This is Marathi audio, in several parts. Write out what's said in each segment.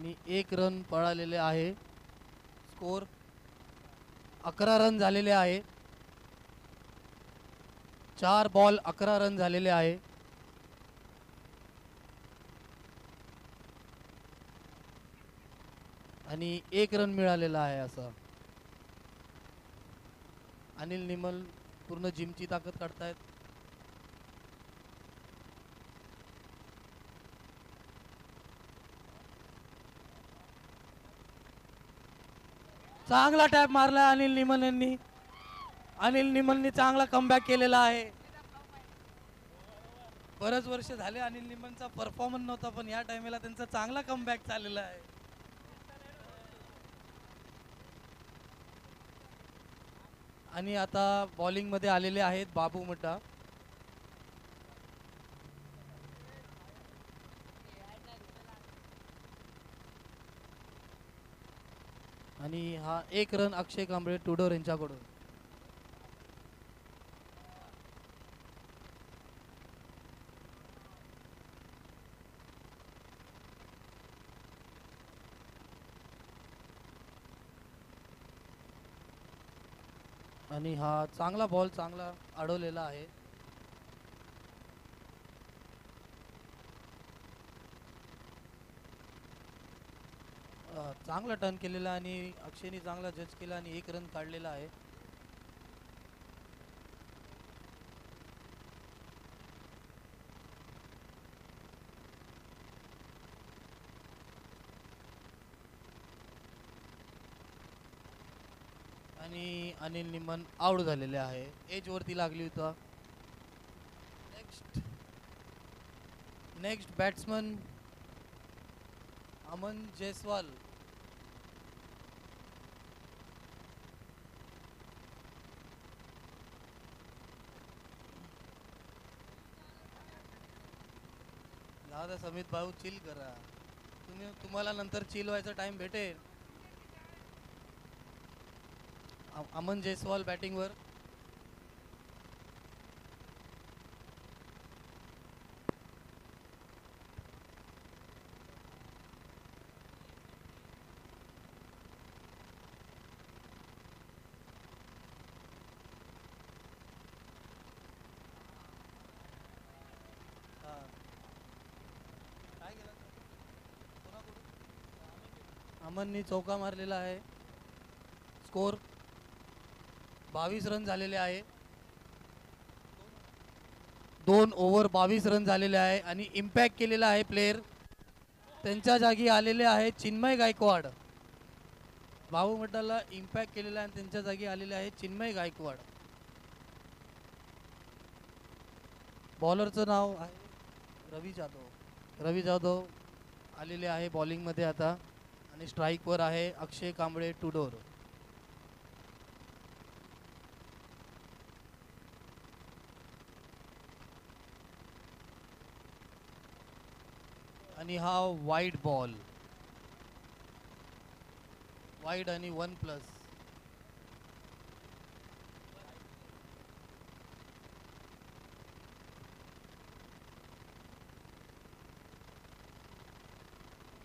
आणि 1 रन पळालेले आहे. स्कोर 11 रन झालेले आहे. 4 बॉल 11 रन झालेले आहे. आणि 1 रन मिळालेला आहे. असं अनिल निमल पूर्ण जिमची ताकद काढतायत. चांगला टॅप मारला अनिल निमल यांनी. अनिल निमलनी चांगला कमबॅक केलेला आहे. बरेच वर्ष झाले अनिल निमलचा परफॉर्मन्स नव्हता, पण या टाइमला त्यांचा चांगला कमबॅक चाललेला आहे. आणि आता बॉलिंग मध्ये आलेले आहेत बाबू मड्डा. आणि हा 1 रन अक्षय कांबळे टुडोर यांच्याकडून. आणि हा चांगला बॉल चांगला अडवलेला आहे. चांगला टर्न केलेला आणि अक्षयने चांगला जज केला आणि 1 रन काढलेला आहे. आणि अनिल निमन आउट झालेले आहे. एज वरती लागली होता. Next batsman Aman Jaiswal. दादा समित भाऊ चिल करा. तुम्हाला नंतर चिल व्हायचा टाइम भेटेल. अमन जयस्वाल बॅटिंगवर. अमननी चौका मारलेला आहे. स्कोर 22 रन झालेले आहे. 2 ओव्हर 22 रन झालेले आहे. आणि इम्पॅक्ट केलेला आहे प्लेयर. त्यांच्या जागी आलेले आहे चिन्मय गायकवाड. बाबू मड्डाला इम्पॅक्ट केलेला आहे आणि त्यांच्या जागी आलेले आहे चिन्मय गायकवाड. बॉलरचं नाव आहे रवी जाधव. रवी जाधव आलेले आहे बॉलिंगमध्ये आता. आणि स्ट्राईकवर आहे अक्षय कांबळे टुडोर. आणि हा वाईड बॉल. वाईड आणि 1+.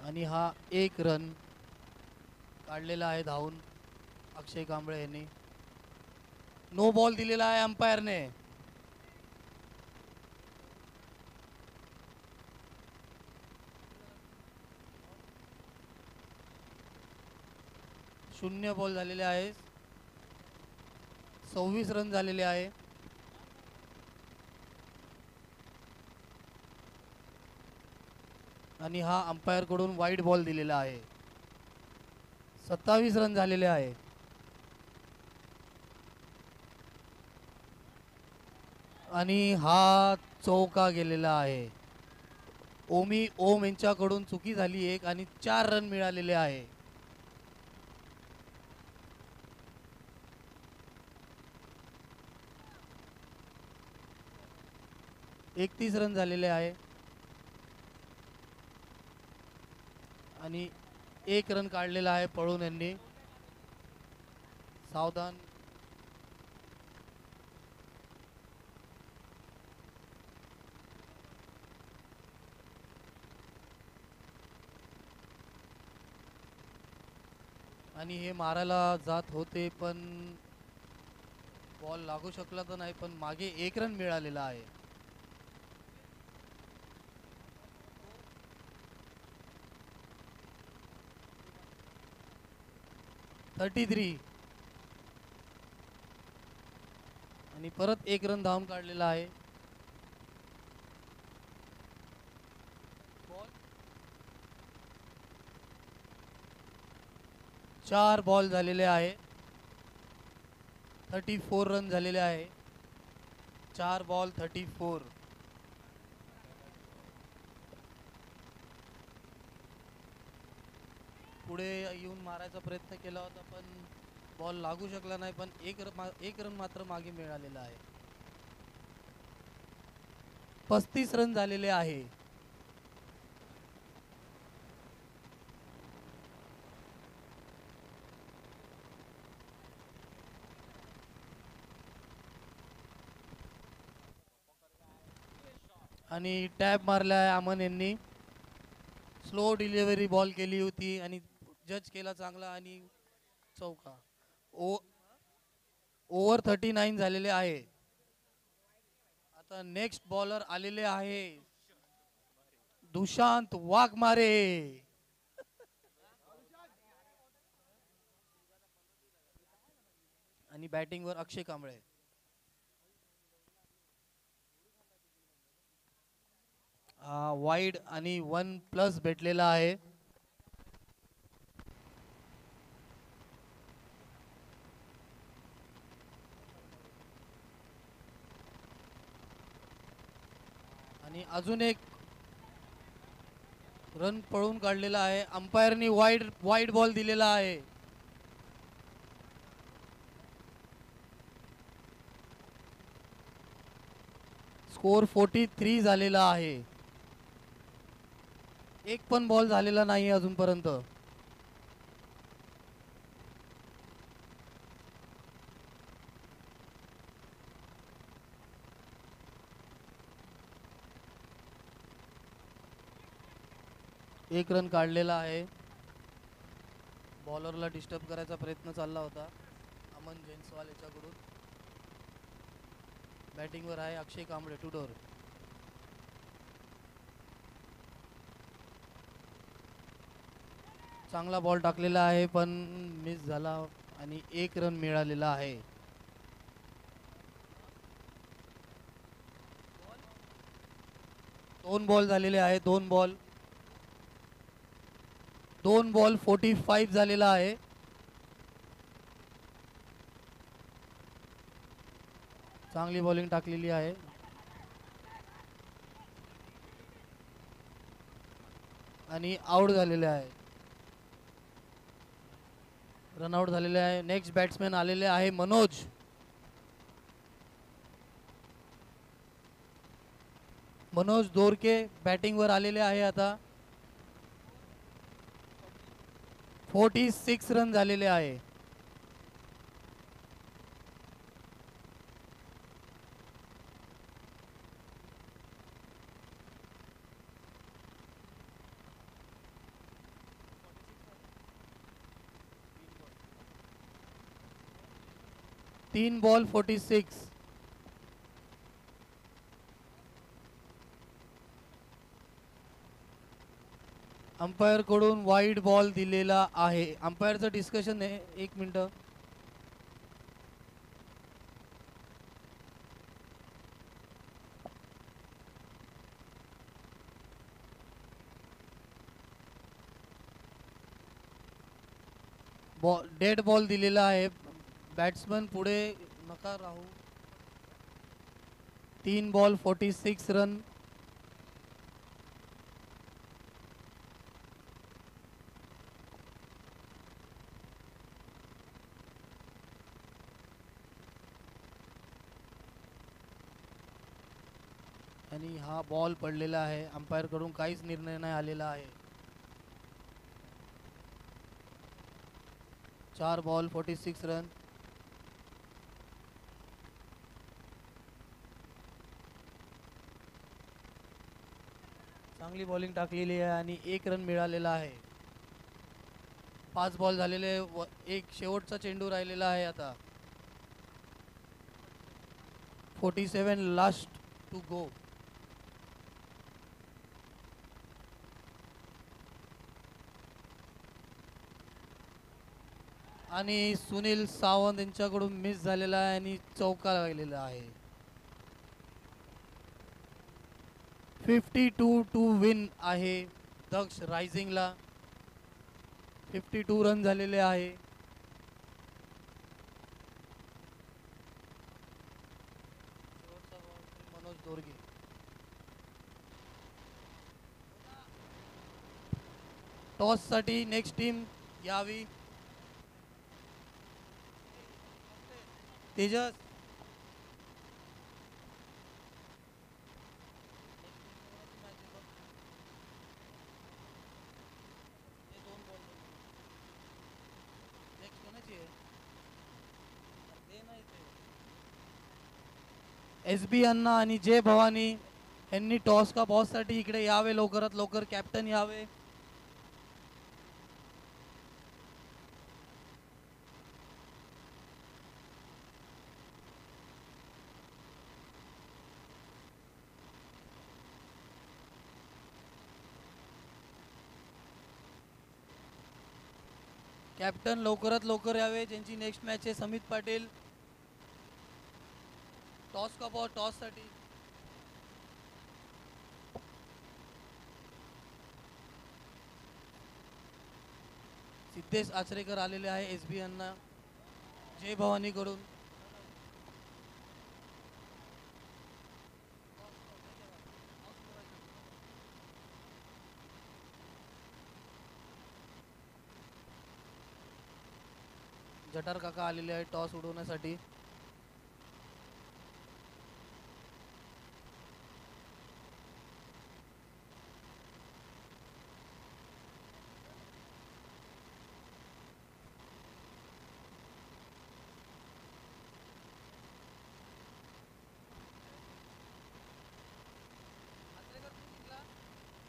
आणि हा 1 रन काढलेला आहे धावून अक्षय कांबळे यांनी. नो बॉल दिलेला आहे अंपायरने. शून्य बॉल झालेले आहे. 26 रन झालेले आहे. आणि हा अंपायर कडून वाईड बॉल दिलेला आहे. 27 रन झालेले आहे. आणि हा चौका गेलेला आहे. ओमी ओम यांच्याकडून चुकी झाली एक आणि 4 रन मिळालेले आहे. 31 रन झालेले आहे. आणि 1 रन काढलेला आहे पळून यांनी. सावधान. आणि हे मारायला जात होते पण बॉल लागू शकला तर नाही, पण मागे 1 रन मिळालेला आहे. $33 आणि परत 1 रन धावून काढलेला आहे. 4 बॉल झालेले आहे. 34 रन झालेले आहे. 4 बॉल 34. पुढे येऊन मारायचा प्रयत्न केला होता पण बॉल लागू शकला नाही, पण एक रन मात्र मागे मिळालेला आहे. 35 रन झालेले आहे. आणि टॅप मारला आहे अमन यांनी. स्लो डिलिव्हरी बॉल केली होती आणि जज केला चांगला आणि चौका. ओव्हर 39 झालेले आहे. आता नेक्स्ट बॉलर आलेले आहे दुशांत वाघमारे. आणि बॅटिंगवर अक्षय कांबळे. वाईड आणि 1+ भेटलेला आहे. आणि अजून एक रन पळून काढलेला आहे. अंपायरनी वाईड बॉल दिलेला आहे. स्कोर 43 झालेला आहे. एक पण बॉल झालेला नाही अजूनपर्यंत. एक रन काढलेला आहे. बॉलरला डिस्टर्ब करायचा प्रयत्न चालला होता अमन जैसवाल याच्याकडून. बॅटिंगवर आहे अक्षय कांबळे टुडोर. चांगला बॉल टाकलेला आहे पण मिस झाला आणि 1 रन मिळालेला आहे. दोन बॉल झालेले आहे. 2 बॉल 45 झालेला आहे. चांगली बॉलिंग टाकलेली आहे. आणि आउट झालेले आहे. रनआउट झालेले आहे. नेक्स्ट बॅट्समॅन आलेले आहे मनोज दोरके बॅटिंगवर आलेले आहे आता. 46 रन झालेले आहे. तीन बॉल 46. अंपायर कडून वाईड बॉल दिलेला आहे. अंपायरचं डिस्कशन आहे. 1 मिनिट. डेड बॉल दिलेला आहे. बॅट्समन पुढे नका राहू. 3 बॉल 46 रन. आणि हा बॉल पडलेला आहे. अंपायर कडून काहीच निर्णय नाही आलेला आहे. 4 बॉल 46 रन. चांगली बॉलिंग टाकलेली आहे आणि 1 रन मिळालेला आहे. 5 बॉल झालेले एक शेवटचा चेंडू राहिलेला आहे आता. 47 लास्ट टू गो. आणि सुनील सावंत यांच्याकडून मिस झालेला आहे आणि चौका लागलेला आहे. 52 विन आहे दक्ष रायझिंगला. 52 रन झालेले आहे. मनोज दोरगे. टॉस साठी नेक्स्ट टीम यावी. तेजस SB अण्णा आणि जय भवानी यांनी टॉस का बॉस साठी इकडे यावे. लवकरात लवकर कॅप्टन यावे. कॅप्टन लवकरात लवकर यावे. ज्यांची नेक्स्ट मॅच आहे समित पाटील. टॉस का बॉल टॉस साठी. सिद्धेश आचरेकर आलेले आहे SB अण्णा जय भवानी कडून. जटार काका आलेले आहे टॉस उडवण्यासाठी.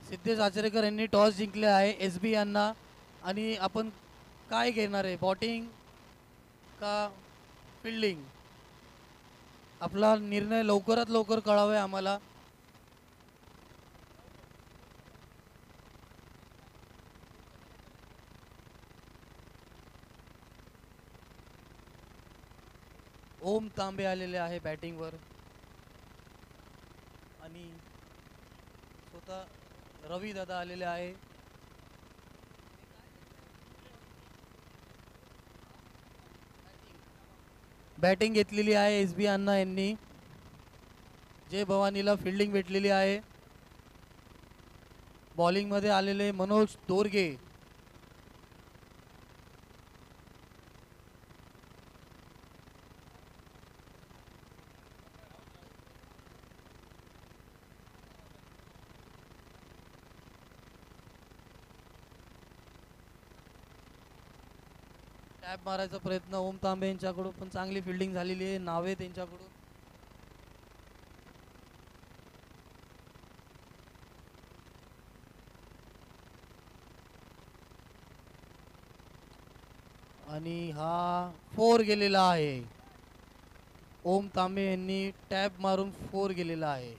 सिद्धेश आचरेकर यांनी टॉस जिंकले आहे. SB अण्णा आणि आपण काय घेणार आहे, बॉटिंग का फिल्डिंग? आपला निर्णय लवकरात लवकर कळावे आम्हाला. ओम तांबे आलेले आहे बॅटिंगवर आणि स्वतः रवी दादा आलेले आहे. बॅटिंग घेतलेली आहे SB अण्णा यांनी. जय भवानीला फिल्डिंग भेटलेली आहे. बॉलिंग मध्ये आलेले मनोज दोरगे. टॅप मारायचा प्रयत्न ओम तांबे यांच्याकडून, पण चांगली फिल्डिंग झालेली आहे. नावे त्यांच्याकडून. आणि हा 4 गेलेला आहे. ओम तांबे यांनी टॅप मारून 4 गेलेला आहे.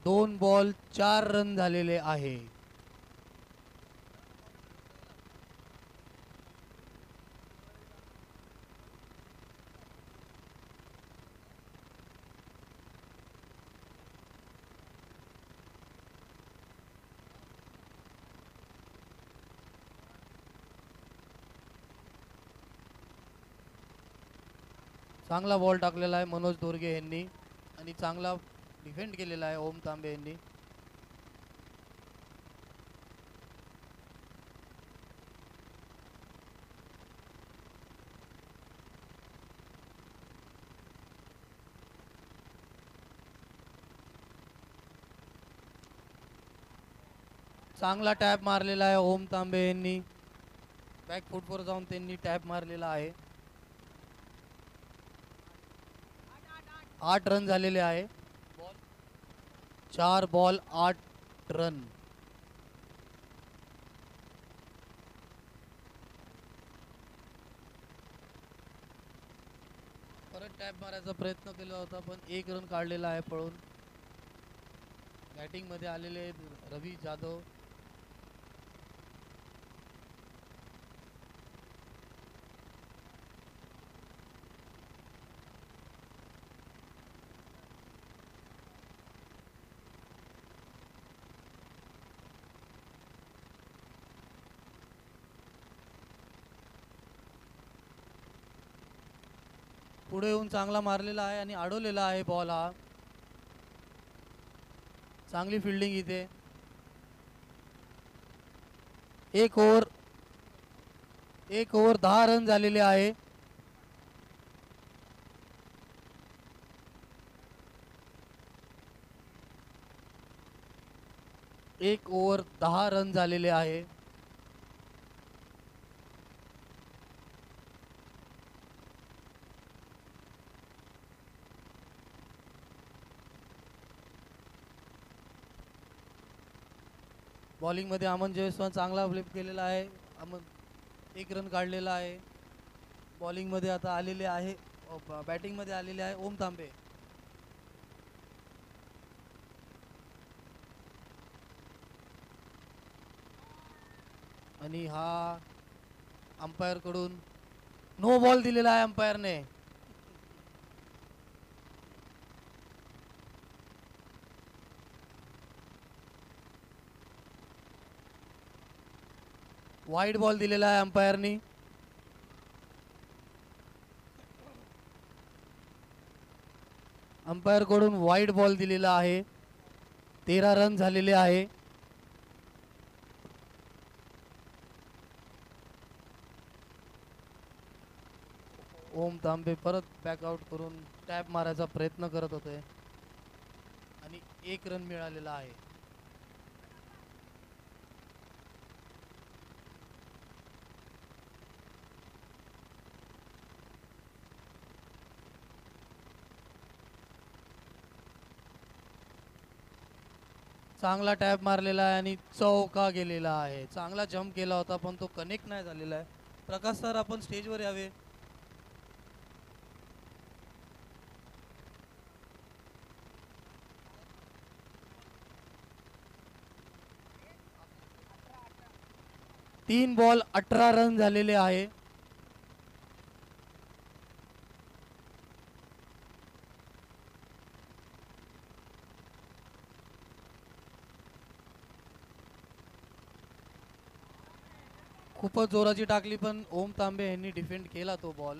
2 बॉल 4 रन झालेले आहे. चांगला बॉल टाकलेला आहे मनोज दोरगे यांनी आणि चांगला डिफेंड केलेला आहे ओम तांबे यांनी. चांगला टॅप मारलेला आहे ओम तांबे यांनी. बॅक फुटवर जाऊन त्यांनी टॅप मारलेला आहे. 8 रन झालेले आहे. 4 बॉल 8 रन. परत टॅप मारायचा प्रयत्न केला होता पण एक रन काढलेला आहे पळून. बॅटिंग मध्ये आलेले रवी जाधव. पुढे येऊन चांगला मारलेला आहे आणि अडवलेला आहे बॉल हा. चांगली फिल्डिंग इथे. एक ओव्हर 10 रन झालेले आहे. एक ओव्हर 10 रन झालेले आहे. बॉलिंग मध्ये अमन जयस्वाल चांगला फ्लिप केलेला आहे. अमन एक रन काढलेला आहे. बॉलिंग मध्ये आता आलेले आहे, बॅटिंग मध्ये आलेले आहे ओम तांबे. आणि हा अंपायर कडून नो बॉल दिलेला आहे अंपायरने. वाईड बॉल दिलेला आहे अंपायरनी. अंपायर कडून वाईड बॉल दिलेला आहे. 13 रन झालेले आहे. ओम तांबे परत बॅकआउट करून टॅप मारायचा प्रयत्न करत होते आणि एक रन मिळालेला आहे. चांगला टॅप मारलेला आहे आणि चौका गेलेला आहे. चांगला जम्प केला होता पण तो कनेक्ट नाही झालेला आहे. प्रकाश सर आपण स्टेजवर यावे. तीन बॉल 18 रन झालेले आहे. खूपच जोराची टाकली पण ओम तांबे यांनी डिफेंड केला तो बॉल.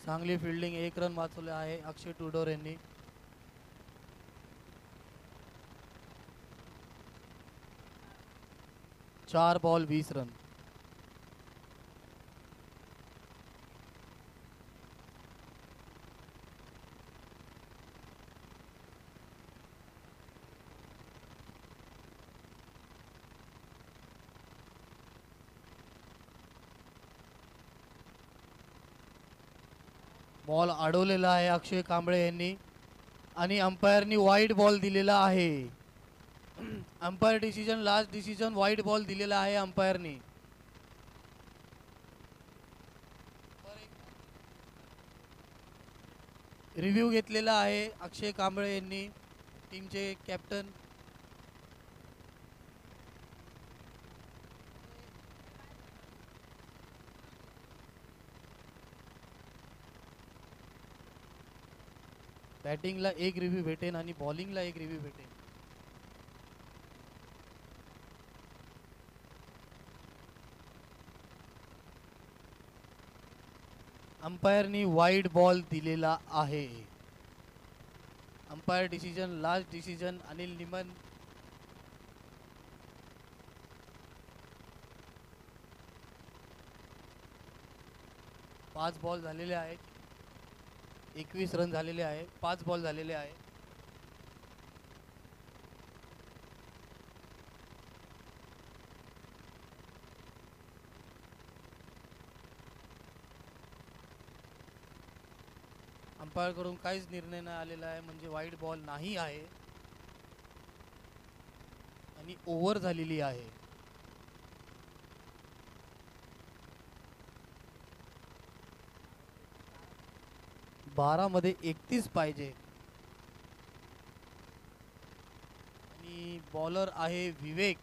चांगली फिल्डिंग, एक रन वाचवले आहे अक्षय टुडोर यांनी. चार बॉल 20 रन. बॉल अडवलेला आहे अक्षय कांबळे यांनी आणि अंपायरनी वाईड बॉल दिलेला आहे. Umpire decision, last decision wide ball दिलेला आहे अंपायरनी. रिव्ह्यू घेतलेला आहे अक्षय कांबळे यांनी, टीमचे कॅप्टन. बॅटिंगला एक रिव्ह्यू भेटेन आणि बॉलिंगला एक रिव्ह्यू भेटेन. अंपायरनी वाईड बॉल दिलेला आहे. Umpire decision, last decision Anil निमन. पाच बॉल झालेले आहेत, 21 रन झालेले आहे. 5 बॉल झालेले आहे. अंपायर कडून काहीच निर्णय नाही आलेला आहे, म्हणजे वाईड बॉल नाही आहे आणि ओव्हर झालेली आहे. 12 मध्ये 31 पाहिजे आणि बॉलर आहे विवेक.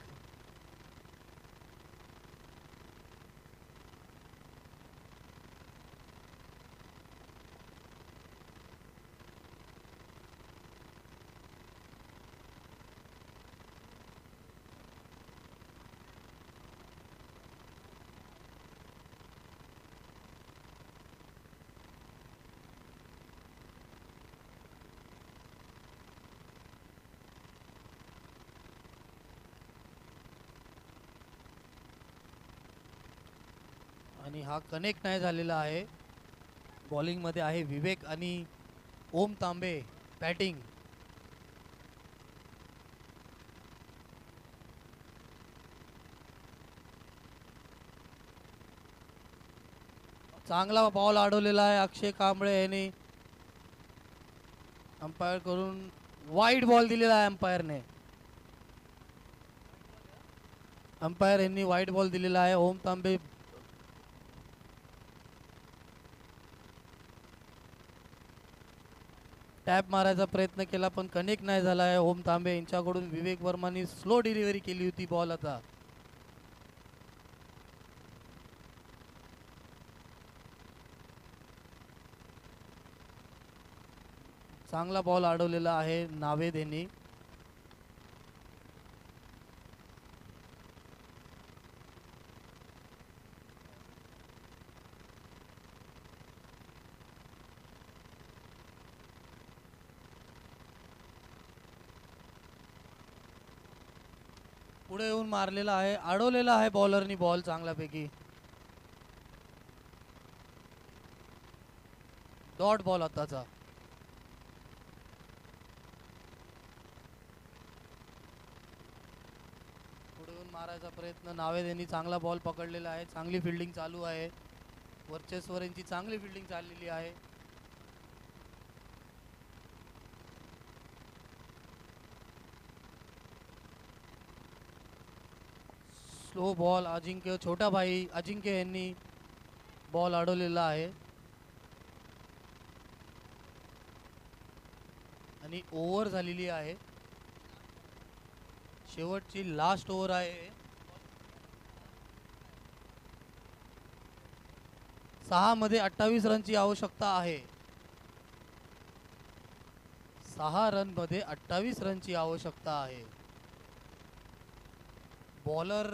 आणि हा कनेक्ट नाही झालेला आहे. बॉलिंग मध्ये आहे विवेक आणि ओम तांबे बॅटिंग. चांगला बॉल अडवलेला आहे अक्षय कांबळे यांनी. अंपायर करून वाईड बॉल दिलेला आहे अंपायरने. अंपायर यांनी वाईड बॉल दिलेला आहे. ओम तांबे टॅप मारायचा प्रयत्न केला पण कनेक्ट नाही झाला आहे. ओम तांबे यांच्याकडून विवेक वर्मानी स्लो डिलिव्हरी केली होती बॉल. आता चांगला बॉल अडवलेला आहे नावेद यांनी. पुढे येऊन मारलेला आहे, अडवलेला आहे बॉलरनी बॉल चांगल्यापैकी. डॉट बॉल आताचा. पुढे येऊन मारायचा प्रयत्न नावेद यांनी चांगला बॉल पकडलेला आहे. चांगली फिल्डिंग चालू आहे. वर्चस्वर यांची चांगली फिल्डिंग चाललेली आहे. स्लो बॉल अजिंक्य छोटा भाई अजिंक्य यांनी बॉल अडवलेला आहे आणि ओव्हर झालेली आहे. शेवटची लास्ट ओव्हर आहे. 6 मध्ये 28 रनची आवश्यकता आहे. 6 रन मध्ये 28 रनची आवश्यकता आहे. बॉलर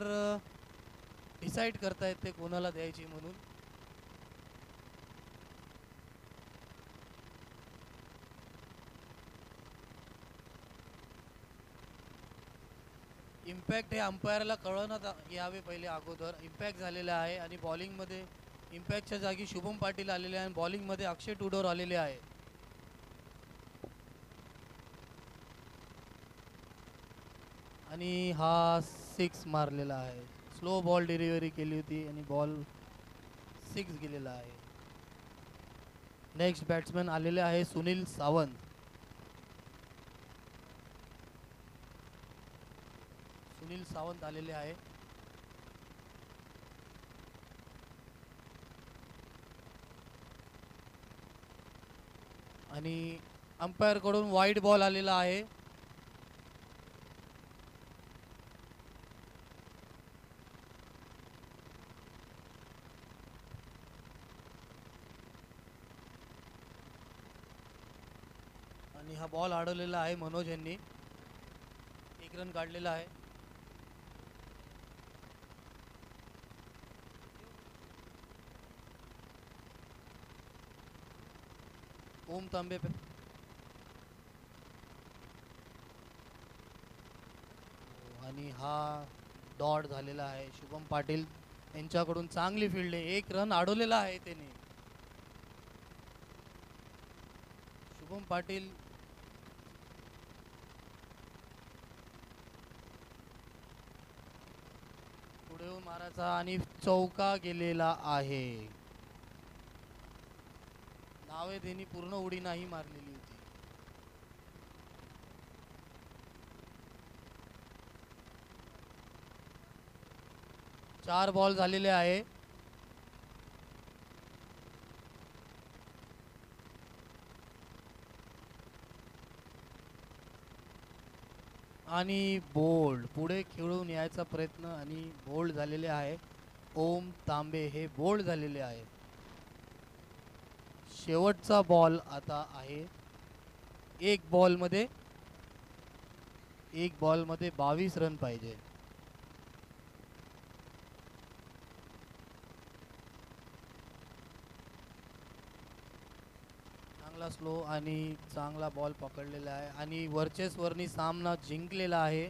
डिसाइड करतायत ते कोणाला द्यायची म्हणून. इम्पॅक्ट हे अंपायरला कळवण्यात यावे पहिले अगोदर. इम्पॅक्ट झालेला आहे आणि बॉलिंगमध्ये इम्पॅक्टच्या जागी शुभम पाटील आलेले आहे आणि बॉलिंगमध्ये अक्षय टुडोर आलेले आहे. आणि हा 6 मारलेला आहे. स्लो बॉल डिलिव्हरी केली होती आणि बॉल 6 गेलेला आहे. नेक्स्ट बॅट्समॅन आलेले आहे सुनील सावंत. सुनील सावंत आलेले आहे. आणि अंपायर कडून वाईड बॉल आलेला आहे. आणि हा बॉल अडवलेला आहे मनोज यांनी. 1 रन काढलेला आहे. ओम तांबे आणि हा डॉट झालेला आहे. शुभम पाटील यांच्याकडून चांगली फील्ड आहे. 1 रन अडवलेला आहे त्याने. शुभम पाटील पुढे येऊन मारायचा आणि चौका गेलेला आहे. जावेद यांनी पूर्ण उडी नाही मारलेली होती. चार बॉल झालेले आहे. आणि बोल्ड पुढे खेळून यायचा प्रयत्न आणि बोल्ड झालेले आहे. ओम तांबे हे बोल्ड झालेले आहे. शेवटचा बॉल आता आहे. एक बॉलमध्ये 22 रन पाहिजे. चांगला स्लो आणि चांगला बॉल पकडलेला आहे आणि वर्चस्वरनी सामना जिंकलेला आहे.